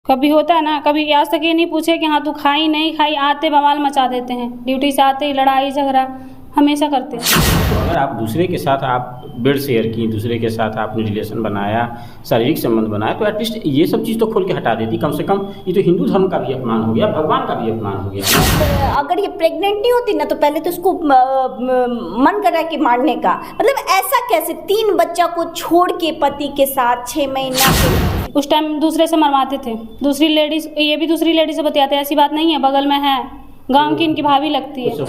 कभी होता है ना, कभी आज तक ये नहीं पूछे कि हाँ तू खाई नहीं खाई, आते बवाल मचा देते हैं, ड्यूटी से आते ही लड़ाई झगड़ा हमेशा करते हैं। तो अगर आप दूसरे के साथ आप बेड शेयर की, दूसरे के साथ आपने रिलेशन बनाया, शारीरिक संबंध बनाया, तो एटलीस्ट ये सब चीज़ तो खोल के हटा देती। कम से कम ये तो हिंदू धर्म का भी अपमान हो गया, भगवान का भी अपमान हो गया। अगर ये प्रेग्नेंट नहीं होती ना तो पहले तो उसको मन कर रहा है कि मारने का, मतलब ऐसा कैसे 3 बच्चा को छोड़ के पति के साथ 6 महीना के उस टाइम दूसरे से मरवाते थे, दूसरी लेडीज, ये भी दूसरी लेडीज से बतियाते, ऐसी बात नहीं है, बगल में है, गांव की इनकी भाभी लगती है।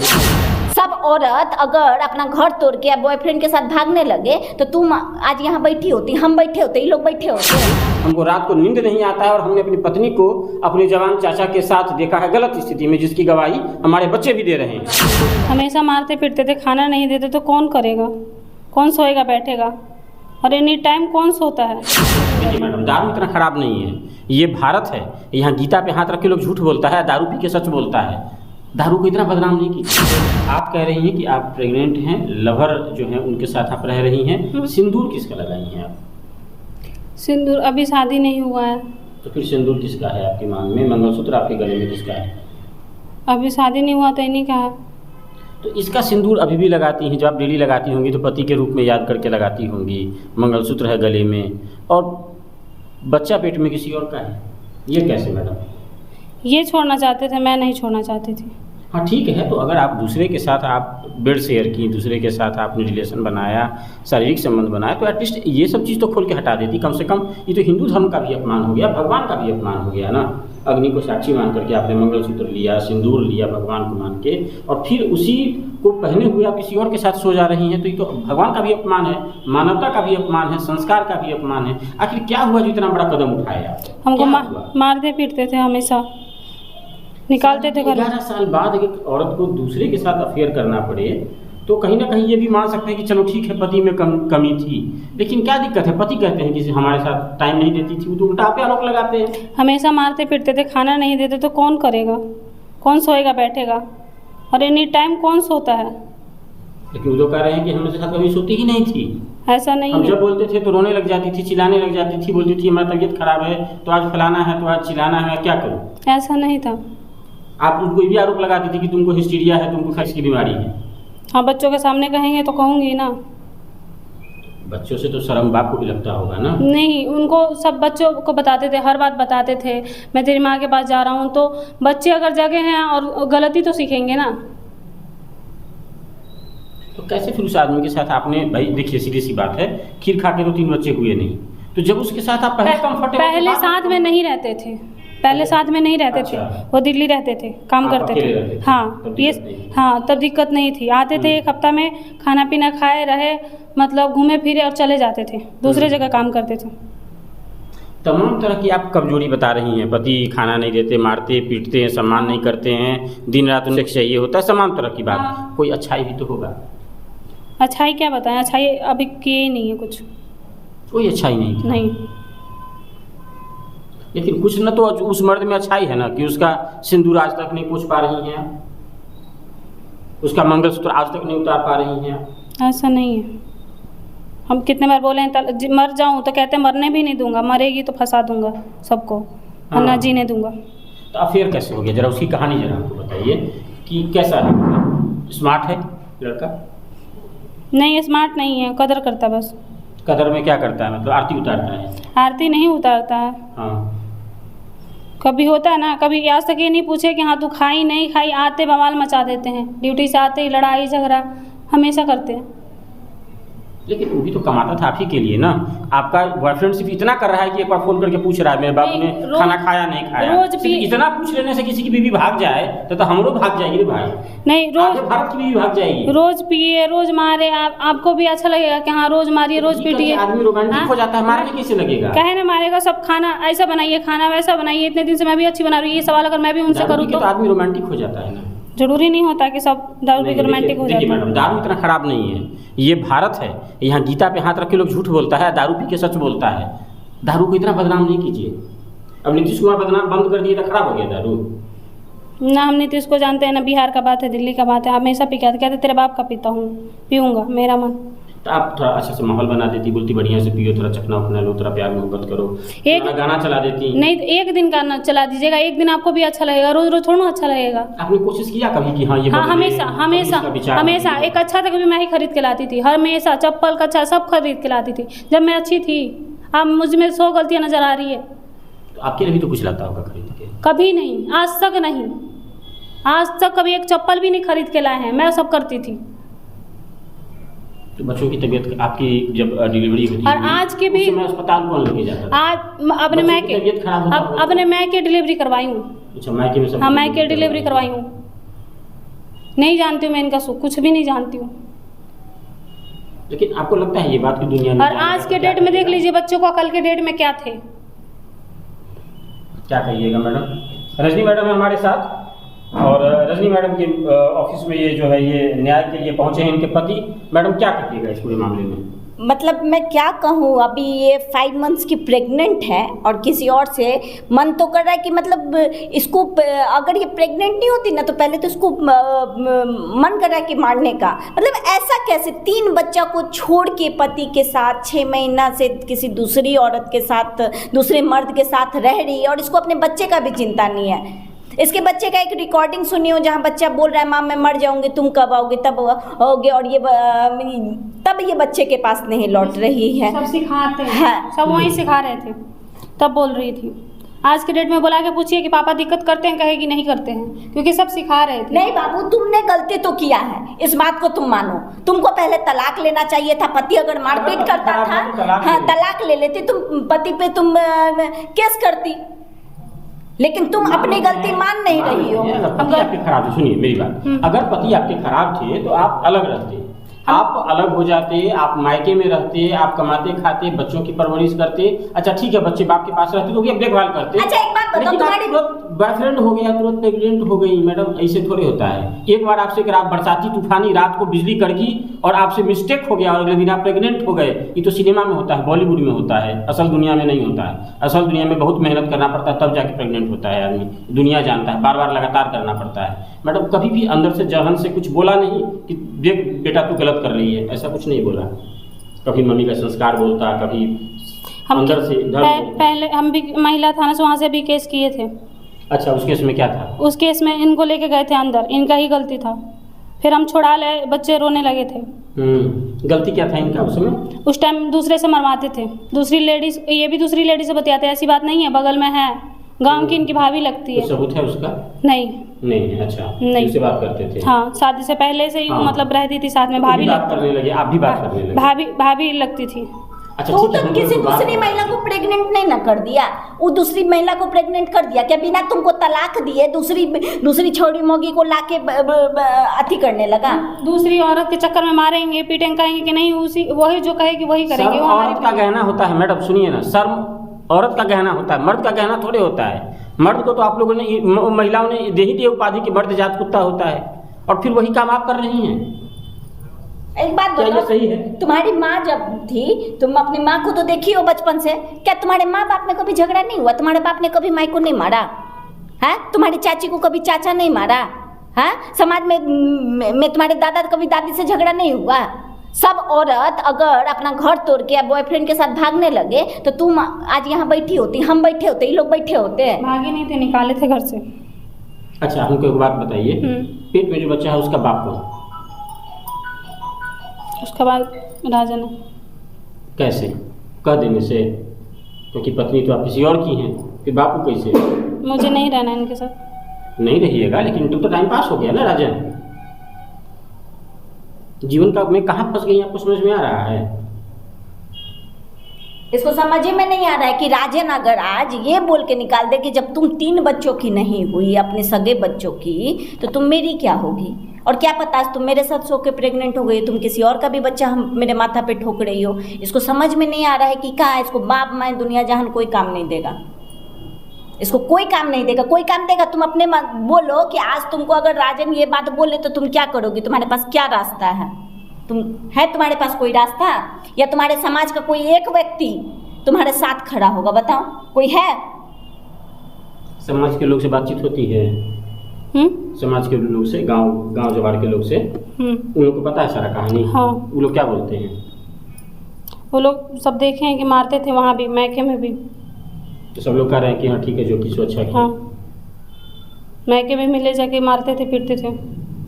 सब औरत अगर अपना घर तोड़ के बॉयफ्रेंड के साथ भागने लगे तो तुम आज यहाँ बैठी होती, हम बैठे होते, ये लोग बैठे होते। हमको रात को नींद नहीं आता है और हमने अपनी पत्नी को अपने जवान चाचा के साथ देखा है गलत स्थिति में, जिसकी गवाही हमारे बच्चे भी दे रहे हैं। हमेशा मारते पीटते थे, खाना नहीं देते तो कौन करेगा, कौन सोएगा बैठेगा, और एनी टाइम कौन सोता है। देखिए मैडम, दारू इतना खराब नहीं है, ये भारत है, यहाँ गीता पे हाथ रख के लोग झूठ बोलता है, दारू पी के सच बोलता है। दारू को इतना बदनाम नहीं कीजिए। आप कह रही हैं कि आप प्रेग्नेंट हैं, लवर जो हैं उनके साथ आप रह रही हैं, सिंदूर किसका लगाई हैं आप? सिंदूर अभी शादी नहीं हुआ है। तो फिर सिंदूर किसका है आपकी मांग में? मंगलसूत्र आपके गले में किसका है? अभी शादी नहीं हुआ तो इन्हीं का है। तो इसका सिंदूर अभी भी लगाती हैं, जब आप डेली लगाती होंगी तो पति के रूप में याद करके लगाती होंगी। मंगलसूत्र है गले में और बच्चा पेट में किसी और का है, ये कैसे मैडम? ये छोड़ना चाहते थे, मैं नहीं छोड़ना चाहती थी। हाँ ठीक है, तो अगर आप दूसरे के साथ आप बेड शेयर की, दूसरे के साथ आपने रिलेशन बनाया, शारीरिक संबंध बनाया, तो एटलीस्ट ये सब चीज़ तो खोल के हटा देती। कम से कम ये तो हिंदू धर्म का भी अपमान हो गया, भगवान का भी अपमान हो गया ना। अग्नि को साक्षी मान करके आपने मंगलसूत्र लिया, सिंदूर लिया भगवान को मान के, और फिर उसी को पहने हुए आप किसी और के साथ सो जा रही हैं, तो ये तो भगवान का भी अपमान है, मानवता का भी अपमान है, संस्कार का भी अपमान है। आखिर क्या हुआ जो इतना बड़ा कदम उठाया? हमको मारते पीटते थे, हमेशा निकालते थे घर। 11 साल बाद एक औरत को दूसरे के साथ अफेयर करना पड़े तो कहीं ना कहीं ये भी मान सकते हैं कि चलो ठीक है, पति में कमी थी, लेकिन क्या दिक्कत है? पति कहते हैं कि हमारे साथ टाइम नहीं देती थी, वो तो उल्टा पे आरोप लगाते हैं। हमेशा मारते पीटते थे, खाना नहीं देते तो कौन करेगा, कौन सोएगा बैठेगा, और एनी टाइम कौन सोता है। लेकिन वो तो कह रहे हैं कि हमारे साथ कभी सोती ही नहीं थी। ऐसा नहीं हम है। जब बोलते थे तो रोने लग जाती थी, चिल्लाने लग जाती थी, बोलती थी हमारी तबीयत खराब है तो आज फलाना है, तो आज चिल्लाना है, क्या करूँ? ऐसा नहीं था। आप उनको भी आरोप लगाती थी कि तुमको हिस्टीरिया है, तुमको खर्च की बीमारी है। हाँ, बच्चों के सामने कहेंगे तो कहूँगी ना। बच्चों से तो शर्म बाप को भी लगता होगा ना? नहीं, उनको सब बच्चों को बताते थे, हर बात बताते थे, मैं तेरी माँ के पास जा रहा हूँ। तो बच्चे अगर जगे हैं और गलती तो सीखेंगे ना। तो कैसे फिर उस आदमी के साथ आपने, भाई देखिए सीधी सी बात है, खीर खा के तो 3 बच्चे हुए नहीं, तो जब उसके साथ आप पहले साथ में नहीं रहते थे, पहले साथ में नहीं रहते थे, वो दिल्ली रहते थे, काम करते थे। हाँ ये, हाँ तब दिक्कत नहीं थी। आते थे 1 हफ्ता में, खाना पीना खाए रहे, मतलब घूमे फिरे और चले जाते थे, दूसरे जगह काम करते थे। तमाम तरह की आप कमजोरी बता रही हैं। पति खाना नहीं देते, मारते पीटते हैं, सम्मान नहीं करते हैं, दिन रात उन्हें चाहिए होता है, तमाम तरह की बात। हाँ। कोई अच्छाई भी तो होगा? अच्छाई क्या बताएं, अच्छाई अभी किए ही नहीं है कुछ, कोई अच्छाई नहीं थी। नहीं। लेकिन कुछ न तो उस मर्द में अच्छाई है ना, कि उसका सिंदूर आज तक नहीं पूछ पा रही हैं, उसका मंगलसूत्र आज तक नहीं उतार पा रही हैं। ऐसा नहीं है। हम कितने बार बोले हैं मर जाऊं तो कहते मरने भी नहीं दूंगा, मरेगी तो फंसा दूंगा सबको, वरना हाँ। जीने दूंगा। तो अफेयर कैसे हो गया? जरा उसकी कहानी जरा हमको बताइए कि कैसा है? स्मार्ट है लड़का? नहीं, स्मार्ट नहीं है, कदर करता बस। कदर में क्या करता है? मतलब आरती उतारता है? आरती नहीं उतारता है। हाँ। कभी होता है ना, कभी आज तक ये नहीं पूछे कि हाँ तू खाई नहीं खाई, आते बवाल मचा देते हैं, ड्यूटी से आते ही लड़ाई झगड़ा हमेशा करते हैं। लेकिन वो भी तो कमाता था आप ही के लिए ना। आपका बॉयफ्रेंड सिर्फ इतना कर रहा है कि एक बार फोन करके पूछ रहा है मेरे बाबू ने खाना खाया नहीं खाया। रोज सिर्फ इतना पूछ लेने से किसी की बीवी भाग जाए तो हमरो भाग जाएगी रे भाई। नहीं, रोज भारत की बीवी भाग जाएगी। रोज पिए, रोज मारे, आपको भी अच्छा लगेगा कि हाँ रोज मारिए, रोज पीटिए। आदमी रोमांटिक हो जाता है, मारने कैसे लगेगा? कहे ना मारेगा, सब खाना ऐसा बनाइए, खाना वैसा बनाइए, इतने दिन से मैं भी अच्छी बना रही हूँ, ये सवाल अगर मैं भी उनसे करूँ तो आदमी रोमांटिक हो जाता है ना। जरूरी नहीं होता कि सब दारू पी रोमांटिक हो जाते हैं। मैडम, दारू इतना खराब नहीं है, ये भारत है, यहाँ गीता पे हाथ रख के लोग झूठ बोलता है, दारू पी के सच बोलता है। दारू को इतना बदनाम नहीं कीजिए। अब नीतीश कुमार बदनाम बंद कर दिए तो खराब हो गया दारू? ना हम नीतीश को जानते हैं, ना बिहार का बात है, दिल्ली का बात है, हमेशा पी के कहते तेरे बाप का पीता हूँ, पीऊँगा मेरा मन। तो आप थोड़ा अच्छा से माहौल बना देती, बोलती बढ़िया से पियो, थोड़ा चखना उखना लो, थोड़ा प्यार मोहब्बत करो, एक गाना चला देती। नहीं, एक दिन गाना चला दीजिएगा, एक दिन आपको भी अच्छा लगेगा, रोज रोज थोड़ा अच्छा लगेगा। आपने कोशिश किया कभी कि हाँ ये हाँ, बदले, हमेशा कभी इसका विचार हमेशा बदले? एक अच्छा था कभी मैं ही खरीद के लाती थी, हमेशा चप्पल कच्छा सब खरीद के लाती थी जब मैं अच्छी थी। अब मुझ में 100 गलतियाँ नजर आ रही है। तो आपके लिए भी तो कुछ लाता होगा खरीद के? कभी नहीं, आज तक नहीं, आज तक कभी एक चप्पल भी नहीं खरीद के लाए हैं, मैं सब करती थी। तो बच्चों की तबीयत आपकी जब डिलीवरी होती और आज के भी अस्पताल कौन लेके जाता था? आज अपने बच्चों मैं की के तबीयत खराब होता होगा? अपने मैं के डिलीवरी करवाई हूँ। अच्छा, मायके में सब? हाँ, मैं के डिलीवरी करवाई हूँ। नहीं जानती हूँ मैं इनका सुख, कुछ भी नहीं जानती हूँ। लेकिन आपको लगता है ये बात की दुनिया में? और आज के डेट में देख लीजिए बच्चों को, कल के डेट में क्या थे। क्या कहिएगा मैडम? रजनी मैडम है हमारे साथ, और रजनी मैडम के ऑफिस में ये जो है ये न्याय के लिए पहुंचे हैं इनके पति। मैडम क्या कहिएगा इस पूरे मामले में? मतलब मैं क्या कहूँ, अभी ये 5 मंथ्स की प्रेग्नेंट है और किसी और से मन तो कर रहा है कि मतलब इसको अगर ये प्रेग्नेंट नहीं होती ना तो पहले तो इसको मन कर रहा है कि मारने का। मतलब ऐसा कैसे 3 बच्चा को छोड़ के पति के साथ 6 महीना से किसी दूसरी औरत के साथ, दूसरे मर्द के साथ रह रही है और इसको अपने बच्चे का भी चिंता नहीं है। इसके बच्चे का एक रिकॉर्डिंग सुनी हो जहाँ बच्चा बोल रहा है माँ मैं मर जाऊंगी, तुम कब आओगे, तब आओगे, और ये तब ये बच्चे के पास नहीं लौट रही है। सब सिखाते हैं, हाँ। सब वहीं सिखा रहे थे, तब बोल रही थी। आज के डेट में बुला के पूछिए कि पापा दिक्कत करते हैं, कहेगी नहीं करते हैं, क्योंकि सब सिखा रहे थे। नहीं बाबू, तुमने गलती तो किया है, इस बात को तुम मानो। तुमको पहले तलाक लेना चाहिए था। पति अगर मारपीट करता था, हाँ तलाक ले लेती, तुम पति पे तुम केस करती, लेकिन तुम अपनी गलती मान नहीं रही हो। पति आपके खराब थे, सुनिए मेरी बात, अगर पति आपके खराब थे तो आप अलग रहते, आप अलग हो जाते, आप मायके में रहते, आप कमाते खाते, बच्चों की परवरिश करते। अच्छा ठीक है, बच्चे बाप के पास रहते तो भी देखभाल करते। अच्छा एक बात बताओ, तुम्हारी बॉयफ्रेंड हो गया तुरंत प्रेग्नेंट हो गई, मैडम ऐसे थोड़े होता है। एक बार आपसे अगर आप बरसाती तूफानी रात को बिजली कड़की और आपसे मिस्टेक हो गया और अगले दिन आप प्रेग्नेंट हो गए, ये तो सिनेमा में होता है, बॉलीवुड में होता है, असल दुनिया में नहीं होता है। असल दुनिया में बहुत मेहनत करना पड़ता है, तब जाके प्रेग्नेंट होता है आदमी, दुनिया जानता है, बार बार लगातार करना पड़ता है। मैडम कभी भी अंदर से जहन से कुछ बोला नहीं कि देख बेटा तू गलत कर रही है, ऐसा कुछ नहीं बोला। कभी मम्मी का संस्कार बोलता, कभी हम अंदर से पहले हम भी महिला थाना से वहाँ से भी केस किए थे। अच्छा, उस केस में क्या था? उस केस में इनको लेके गए थे अंदर, इनका ही गलती था, फिर हम छुड़ा ले, बच्चे रोने लगे थे। गलती क्या था इनका उस समय? उस टाइम दूसरे से मरवाते थे, दूसरी लेडीज, ये भी दूसरी लेडीज से बतियाते, ऐसी बात नहीं है, बगल में है, गांव की इनकी भाभी लगती है। सबूत है उसका? नहीं नहीं। अच्छा, नहीं, उससे बात करते थे? हाँ, शादी से पहले से ही हाँ। मतलब रहती थी साथ में, भाभी बात करने लगे, आप भी बात करने लगे? भाभी लगती थी। अच्छा तो ठीक है, तुम किसी दूसरी महिला को प्रेग्नेंट नहीं ना कर दिया, वो दूसरी महिला को प्रेग्नेंट कर दिया क्या? बिना तुमको तलाक दिए दूसरी छोड़ी मोगी को लाके अति करने लगा। दूसरी औरत के चक्कर में मारेंगे पीटेंगे, कहेंगे कि नहीं उसी वही जो कहेगी वही करेंगे। शर्म औरत का गहना होता है मैडम, सुनिए ना, शर्म औरत का गहना होता है, मर्द का गहना थोड़े होता है। मर्द को तो आप लोगों ने, महिलाओं ने दे ही दिए उपाधि कि मर्द जात कुत्ता होता है, और फिर वही काम आप कर रही हैं। एक बात क्या ये बताओ, सही है? तुम्हारी माँ जब थी, तुम अपनी माँ को तो देखी हो बचपन से, क्या तुम्हारे माँ बाप में कभी झगड़ा नहीं हुआ? तुम्हारे बाप ने कभी माँ को नहीं मारा है? तुम्हारी चाची को कभी चाचा नहीं मारा है? समाज में तुम्हारे दादा कभी दादी से झगड़ा नहीं हुआ? सब औरत अगर अपना घर तोड़ के या बॉयफ्रेंड के साथ भागने लगे तो तुम आज यहाँ बैठी होती, हम बैठे होते, ये लोग बैठे होते। भागे नहीं थे, निकाले थे घर से। अच्छा हमको एक बात बताइए, पेट में जो बच्चा है उसका बाप कौन? उसके बाद राजन। कैसे? कह देने से? क्योंकि पत्नी तो आप किसी और की हैं, फिर बापू कैसे? मुझे नहीं रहना इनके साथ। नहीं रहिएगा, लेकिन तुम तो टाइम पास हो गया ना राजन। जीवन का में कहाँ फंस गई आपको समझ में आ रहा है? इसको समझ में नहीं आ रहा है कि राजन अगर आज ये बोल के निकाल दे कि जब तुम 3 बच्चों की नहीं हुई, अपने सगे बच्चों की, तो तुम मेरी क्या होगी? और क्या पता तुम मेरे साथ सो के प्रेग्नेंट हो गई, तुम किसी और का भी बच्चा हम मेरे माथा पे ठोक रही हो। इसको समझ में नहीं आ रहा है कि कहाँ, इसको बाप माँ दुनिया जहान कोई काम नहीं देगा, इसको कोई काम नहीं देगा। कोई काम देगा तुम अपने बोलो कि आज तुमको अगर राजन ये बात बोले तो तुम क्या करोगी? तुम्हारे पास क्या रास्ता है? तुम्हारे पास कोई रास्ता, या तुम्हारे समाज का कोई एक व्यक्ति तुम्हारे साथ खड़ा होगा? बताओ, कोई है? समाज के लोग से बातचीत होती है? समाज के लोग से, गांव जवार के लोग से, उन लोग को पता है सारा कहानी? हाँ। वो लोग क्या बोलते हैं? वो लोग सब देखे हैं कि मारते थे वहाँ भी, मैके में भी। तो सब लोग कह रहे हैं कि हाँ ठीक है, जो कि सुरक्षा की। हाँ, मैके में ले जाके मारते थे, पीटते थे।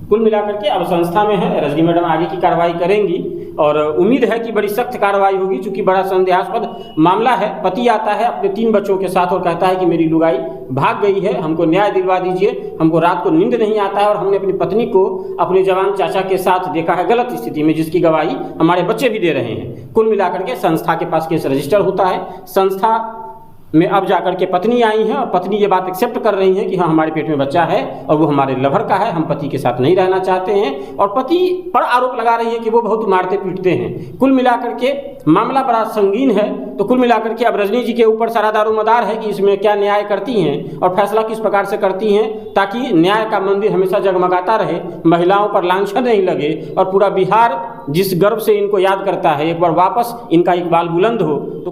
कुल मिलाकर के अब संस्था में है, रजनी मैडम आगे की कार्रवाई करेंगी और उम्मीद है कि बड़ी सख्त कार्रवाई होगी, क्योंकि बड़ा संदेहास्पद मामला है। पति आता है अपने 3 बच्चों के साथ और कहता है कि मेरी लुगाई भाग गई है, हमको न्याय दिलवा दीजिए, हमको रात को नींद नहीं आता है और हमने अपनी पत्नी को अपने जवान चाचा के साथ देखा है गलत स्थिति में, जिसकी गवाही हमारे बच्चे भी दे रहे हैं। कुल मिलाकर के संस्था के पास केस रजिस्टर होता है। संस्था में अब जाकर के पत्नी आई है और पत्नी ये बात एक्सेप्ट कर रही है कि हाँ हमारे पेट में बच्चा है और वो हमारे लवर का है, हम पति के साथ नहीं रहना चाहते हैं, और पति पर आरोप लगा रही है कि वो बहुत मारते पीटते हैं। कुल मिलाकर के मामला बड़ा संगीन है। तो कुल मिलाकर के अब रजनी जी के ऊपर सारा दारोमदार है कि इसमें क्या न्याय करती हैं और फैसला किस प्रकार से करती हैं, ताकि न्याय का मंदिर हमेशा जगमगाता रहे, महिलाओं पर लांछन नहीं लगे और पूरा बिहार जिस गर्व से इनको याद करता है एक बार वापस इनका इकबाल बुलंद हो। तो